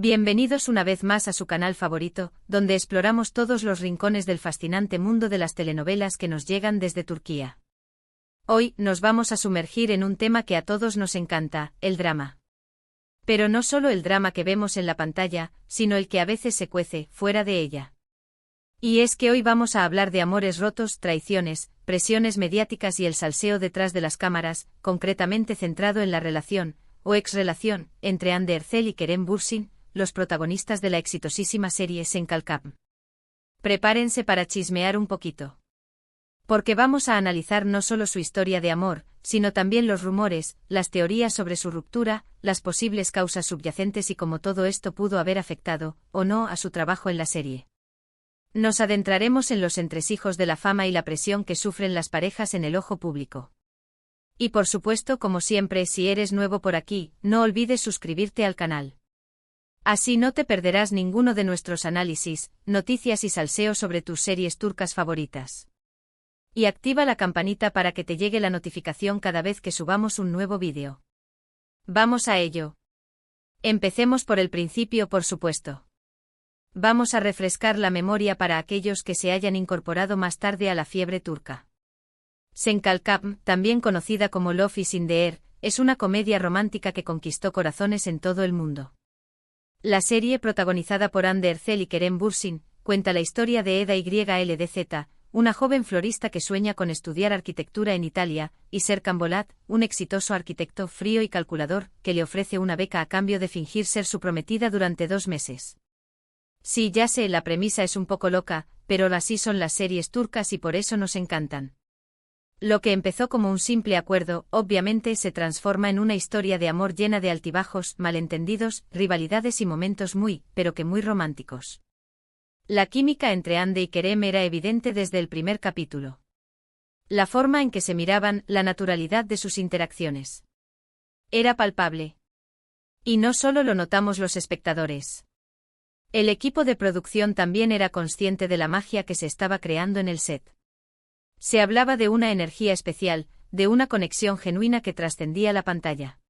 Bienvenidos una vez más a su canal favorito, donde exploramos todos los rincones del fascinante mundo de las telenovelas que nos llegan desde Turquía. Hoy nos vamos a sumergir en un tema que a todos nos encanta, el drama. Pero no solo el drama que vemos en la pantalla, sino el que a veces se cuece fuera de ella. Y es que hoy vamos a hablar de amores rotos, traiciones, presiones mediáticas y el salseo detrás de las cámaras, concretamente centrado en la relación, o ex-relación, entre Hande Erçel y Kerem Bürsin, los protagonistas de la exitosísima serie Sen Kalkam. Prepárense para chismear un poquito. Porque vamos a analizar no solo su historia de amor, sino también los rumores, las teorías sobre su ruptura, las posibles causas subyacentes y cómo todo esto pudo haber afectado, o no, a su trabajo en la serie. Nos adentraremos en los entresijos de la fama y la presión que sufren las parejas en el ojo público. Y por supuesto, como siempre, si eres nuevo por aquí, no olvides suscribirte al canal. Así no te perderás ninguno de nuestros análisis, noticias y salseo sobre tus series turcas favoritas. Y activa la campanita para que te llegue la notificación cada vez que subamos un nuevo vídeo. Vamos a ello. Empecemos por el principio, por supuesto. Vamos a refrescar la memoria para aquellos que se hayan incorporado más tarde a la fiebre turca. Sen Kalkam, también conocida como Love is in the Air, es una comedia romántica que conquistó corazones en todo el mundo. La serie, protagonizada por Hande Erçel y Kerem Bürsin, cuenta la historia de Eda YLDZ, una joven florista que sueña con estudiar arquitectura en Italia, y Serkan Bolat, un exitoso arquitecto frío y calculador, que le ofrece una beca a cambio de fingir ser su prometida durante 2 meses. Sí, ya sé, la premisa es un poco loca, pero así son las series turcas y por eso nos encantan. Lo que empezó como un simple acuerdo, obviamente se transforma en una historia de amor llena de altibajos, malentendidos, rivalidades y momentos pero que muy románticos. La química entre Hande y Kerem era evidente desde el primer capítulo. La forma en que se miraban, la naturalidad de sus interacciones. Era palpable. Y no solo lo notamos los espectadores. El equipo de producción también era consciente de la magia que se estaba creando en el set. Se hablaba de una energía especial, de una conexión genuina que trascendía la pantalla.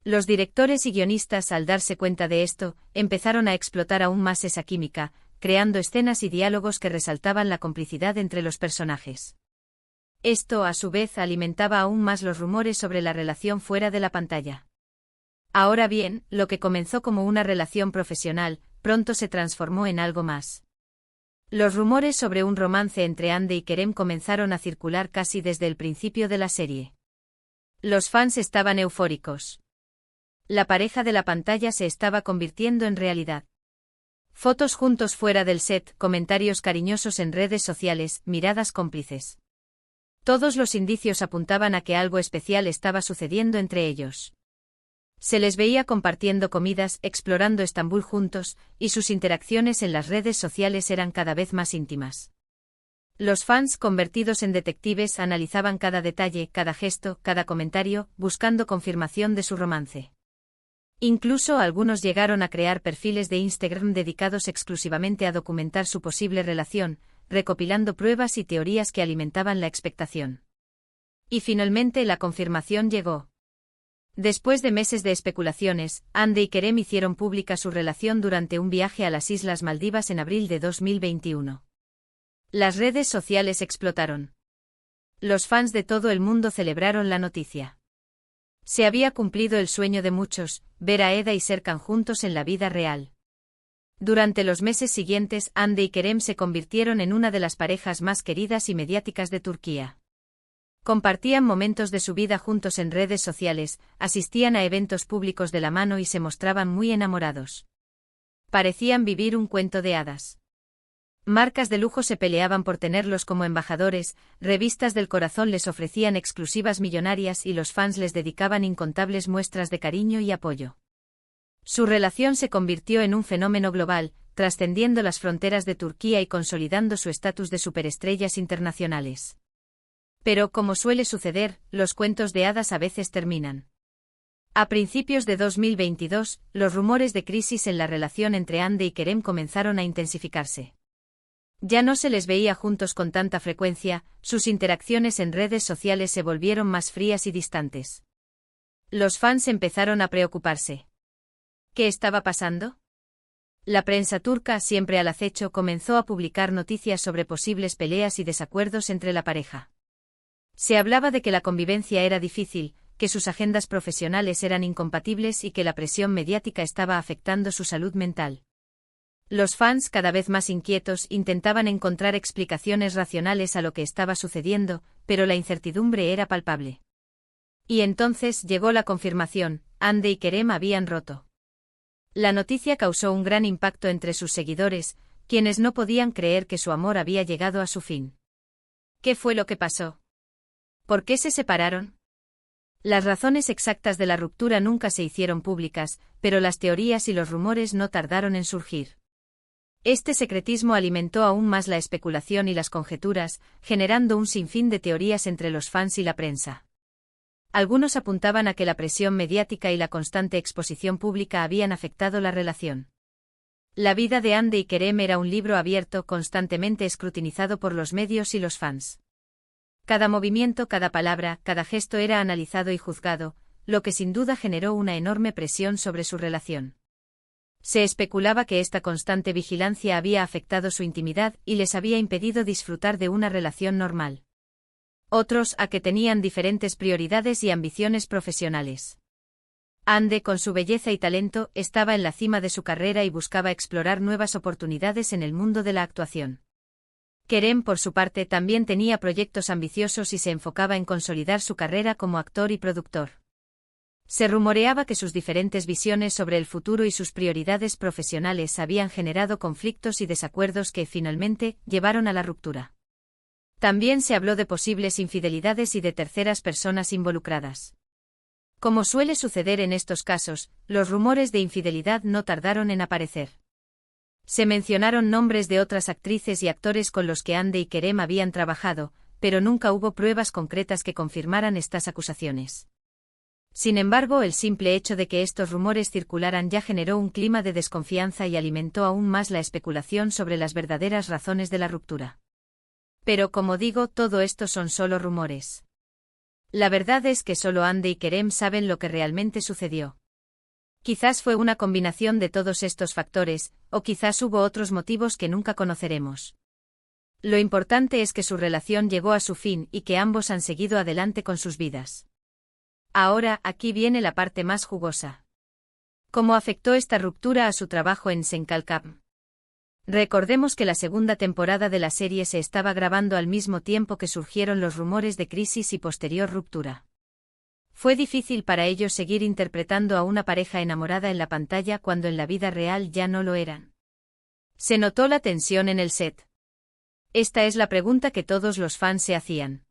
Los directores y guionistas, al darse cuenta de esto, empezaron a explotar aún más esa química, creando escenas y diálogos que resaltaban la complicidad entre los personajes. Esto, a su vez, alimentaba aún más los rumores sobre la relación fuera de la pantalla. Ahora bien, lo que comenzó como una relación profesional, pronto se transformó en algo más. Los rumores sobre un romance entre Hande y Kerem comenzaron a circular casi desde el principio de la serie. Los fans estaban eufóricos. La pareja de la pantalla se estaba convirtiendo en realidad. Fotos juntos fuera del set, comentarios cariñosos en redes sociales, miradas cómplices. Todos los indicios apuntaban a que algo especial estaba sucediendo entre ellos. Se les veía compartiendo comidas, explorando Estambul juntos, y sus interacciones en las redes sociales eran cada vez más íntimas. Los fans, convertidos en detectives, analizaban cada detalle, cada gesto, cada comentario, buscando confirmación de su romance. Incluso algunos llegaron a crear perfiles de Instagram dedicados exclusivamente a documentar su posible relación, recopilando pruebas y teorías que alimentaban la expectación. Y finalmente la confirmación llegó. Después de meses de especulaciones, Hande y Kerem hicieron pública su relación durante un viaje a las Islas Maldivas en abril de 2021. Las redes sociales explotaron. Los fans de todo el mundo celebraron la noticia. Se había cumplido el sueño de muchos, ver a Eda y Serkan juntos en la vida real. Durante los meses siguientes, Hande y Kerem se convirtieron en una de las parejas más queridas y mediáticas de Turquía. Compartían momentos de su vida juntos en redes sociales, asistían a eventos públicos de la mano y se mostraban muy enamorados. Parecían vivir un cuento de hadas. Marcas de lujo se peleaban por tenerlos como embajadores, revistas del corazón les ofrecían exclusivas millonarias y los fans les dedicaban incontables muestras de cariño y apoyo. Su relación se convirtió en un fenómeno global, trascendiendo las fronteras de Turquía y consolidando su estatus de superestrellas internacionales. Pero, como suele suceder, los cuentos de hadas a veces terminan. A principios de 2022, los rumores de crisis en la relación entre Hande y Kerem comenzaron a intensificarse. Ya no se les veía juntos con tanta frecuencia, sus interacciones en redes sociales se volvieron más frías y distantes. Los fans empezaron a preocuparse. ¿Qué estaba pasando? La prensa turca, siempre al acecho, comenzó a publicar noticias sobre posibles peleas y desacuerdos entre la pareja. Se hablaba de que la convivencia era difícil, que sus agendas profesionales eran incompatibles y que la presión mediática estaba afectando su salud mental. Los fans, cada vez más inquietos, intentaban encontrar explicaciones racionales a lo que estaba sucediendo, pero la incertidumbre era palpable. Y entonces llegó la confirmación: Hande y Kerem habían roto. La noticia causó un gran impacto entre sus seguidores, quienes no podían creer que su amor había llegado a su fin. ¿Qué fue lo que pasó? ¿Por qué se separaron? Las razones exactas de la ruptura nunca se hicieron públicas, pero las teorías y los rumores no tardaron en surgir. Este secretismo alimentó aún más la especulación y las conjeturas, generando un sinfín de teorías entre los fans y la prensa. Algunos apuntaban a que la presión mediática y la constante exposición pública habían afectado la relación. La vida de Hande y Kerem era un libro abierto, constantemente escrutinizado por los medios y los fans. Cada movimiento, cada palabra, cada gesto era analizado y juzgado, lo que sin duda generó una enorme presión sobre su relación. Se especulaba que esta constante vigilancia había afectado su intimidad y les había impedido disfrutar de una relación normal. Otros, a que tenían diferentes prioridades y ambiciones profesionales. Hande, con su belleza y talento, estaba en la cima de su carrera y buscaba explorar nuevas oportunidades en el mundo de la actuación. Kerem, por su parte, también tenía proyectos ambiciosos y se enfocaba en consolidar su carrera como actor y productor. Se rumoreaba que sus diferentes visiones sobre el futuro y sus prioridades profesionales habían generado conflictos y desacuerdos que, finalmente, llevaron a la ruptura. También se habló de posibles infidelidades y de terceras personas involucradas. Como suele suceder en estos casos, los rumores de infidelidad no tardaron en aparecer. Se mencionaron nombres de otras actrices y actores con los que Hande y Kerem habían trabajado, pero nunca hubo pruebas concretas que confirmaran estas acusaciones. Sin embargo, el simple hecho de que estos rumores circularan ya generó un clima de desconfianza y alimentó aún más la especulación sobre las verdaderas razones de la ruptura. Pero como digo, todo esto son solo rumores. La verdad es que solo Hande y Kerem saben lo que realmente sucedió. Quizás fue una combinación de todos estos factores, o quizás hubo otros motivos que nunca conoceremos. Lo importante es que su relación llegó a su fin y que ambos han seguido adelante con sus vidas. Ahora, aquí viene la parte más jugosa. ¿Cómo afectó esta ruptura a su trabajo en Senkalkam? Recordemos que la segunda temporada de la serie se estaba grabando al mismo tiempo que surgieron los rumores de crisis y posterior ruptura. Fue difícil para ellos seguir interpretando a una pareja enamorada en la pantalla cuando en la vida real ya no lo eran. Se notó la tensión en el set. Esta es la pregunta que todos los fans se hacían.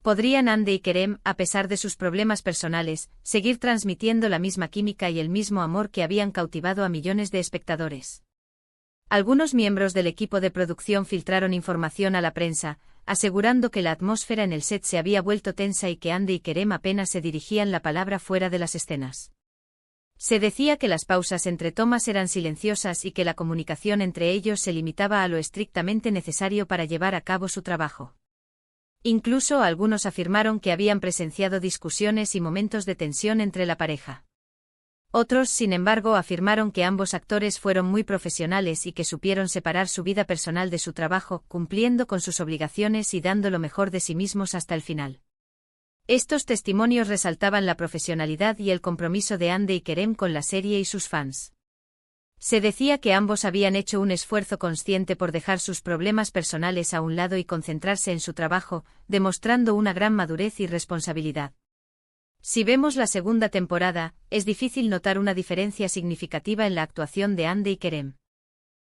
¿Podrían Hande y Kerem, a pesar de sus problemas personales, seguir transmitiendo la misma química y el mismo amor que habían cautivado a millones de espectadores? Algunos miembros del equipo de producción filtraron información a la prensa, asegurando que la atmósfera en el set se había vuelto tensa y que Hande y Kerem apenas se dirigían la palabra fuera de las escenas. Se decía que las pausas entre tomas eran silenciosas y que la comunicación entre ellos se limitaba a lo estrictamente necesario para llevar a cabo su trabajo. Incluso algunos afirmaron que habían presenciado discusiones y momentos de tensión entre la pareja. Otros, sin embargo, afirmaron que ambos actores fueron muy profesionales y que supieron separar su vida personal de su trabajo, cumpliendo con sus obligaciones y dando lo mejor de sí mismos hasta el final. Estos testimonios resaltaban la profesionalidad y el compromiso de Hande y Kerem con la serie y sus fans. Se decía que ambos habían hecho un esfuerzo consciente por dejar sus problemas personales a un lado y concentrarse en su trabajo, demostrando una gran madurez y responsabilidad. Si vemos la segunda temporada, es difícil notar una diferencia significativa en la actuación de Hande y Kerem.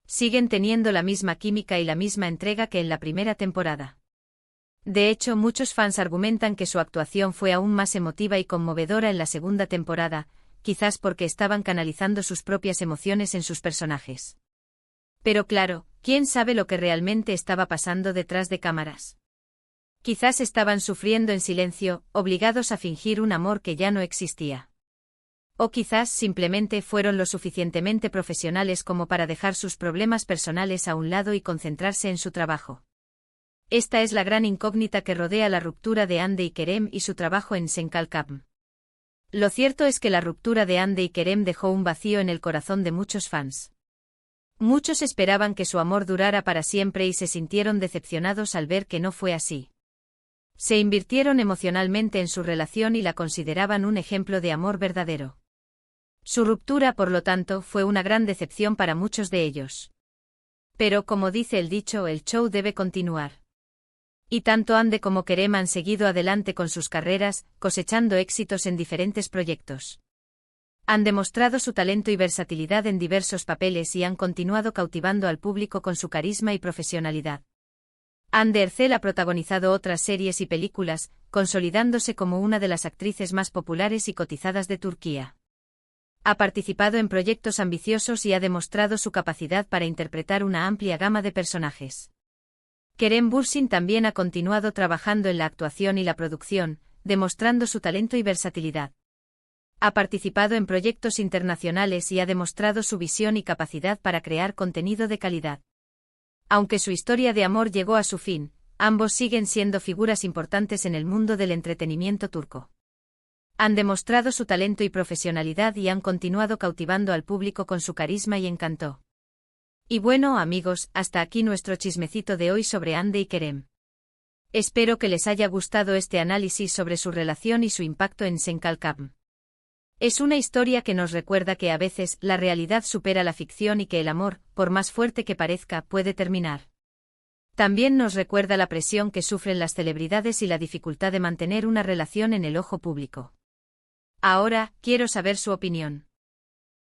Siguen teniendo la misma química y la misma entrega que en la primera temporada. De hecho, muchos fans argumentan que su actuación fue aún más emotiva y conmovedora en la segunda temporada, quizás porque estaban canalizando sus propias emociones en sus personajes. Pero claro, ¿quién sabe lo que realmente estaba pasando detrás de cámaras? Quizás estaban sufriendo en silencio, obligados a fingir un amor que ya no existía. O quizás simplemente fueron lo suficientemente profesionales como para dejar sus problemas personales a un lado y concentrarse en su trabajo. Esta es la gran incógnita que rodea la ruptura de Hande y Kerem y su trabajo en Senkalkam. Lo cierto es que la ruptura de Hande y Kerem dejó un vacío en el corazón de muchos fans. Muchos esperaban que su amor durara para siempre y se sintieron decepcionados al ver que no fue así. Se invirtieron emocionalmente en su relación y la consideraban un ejemplo de amor verdadero. Su ruptura, por lo tanto, fue una gran decepción para muchos de ellos. Pero, como dice el dicho, el show debe continuar. Y tanto Ande como Kerem han seguido adelante con sus carreras, cosechando éxitos en diferentes proyectos. Han demostrado su talento y versatilidad en diversos papeles y han continuado cautivando al público con su carisma y profesionalidad. Hande Erçel ha protagonizado otras series y películas, consolidándose como una de las actrices más populares y cotizadas de Turquía. Ha participado en proyectos ambiciosos y ha demostrado su capacidad para interpretar una amplia gama de personajes. Kerem Bürsin también ha continuado trabajando en la actuación y la producción, demostrando su talento y versatilidad. Ha participado en proyectos internacionales y ha demostrado su visión y capacidad para crear contenido de calidad. Aunque su historia de amor llegó a su fin, ambos siguen siendo figuras importantes en el mundo del entretenimiento turco. Han demostrado su talento y profesionalidad y han continuado cautivando al público con su carisma y encanto. Y bueno, amigos, hasta aquí nuestro chismecito de hoy sobre Hande y Kerem. Espero que les haya gustado este análisis sobre su relación y su impacto en Senkalkam. Es una historia que nos recuerda que a veces la realidad supera la ficción y que el amor, por más fuerte que parezca, puede terminar. También nos recuerda la presión que sufren las celebridades y la dificultad de mantener una relación en el ojo público. Ahora, quiero saber su opinión.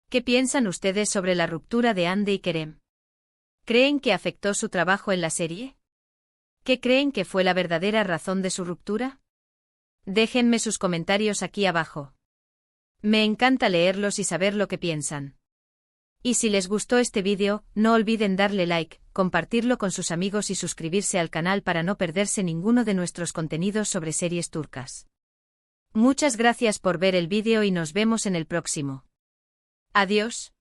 ¿Qué piensan ustedes sobre la ruptura de Hande y Kerem? ¿Creen que afectó su trabajo en la serie? ¿Qué creen que fue la verdadera razón de su ruptura? Déjenme sus comentarios aquí abajo. Me encanta leerlos y saber lo que piensan. Y si les gustó este vídeo, no olviden darle like, compartirlo con sus amigos y suscribirse al canal para no perderse ninguno de nuestros contenidos sobre series turcas. Muchas gracias por ver el vídeo y nos vemos en el próximo. Adiós.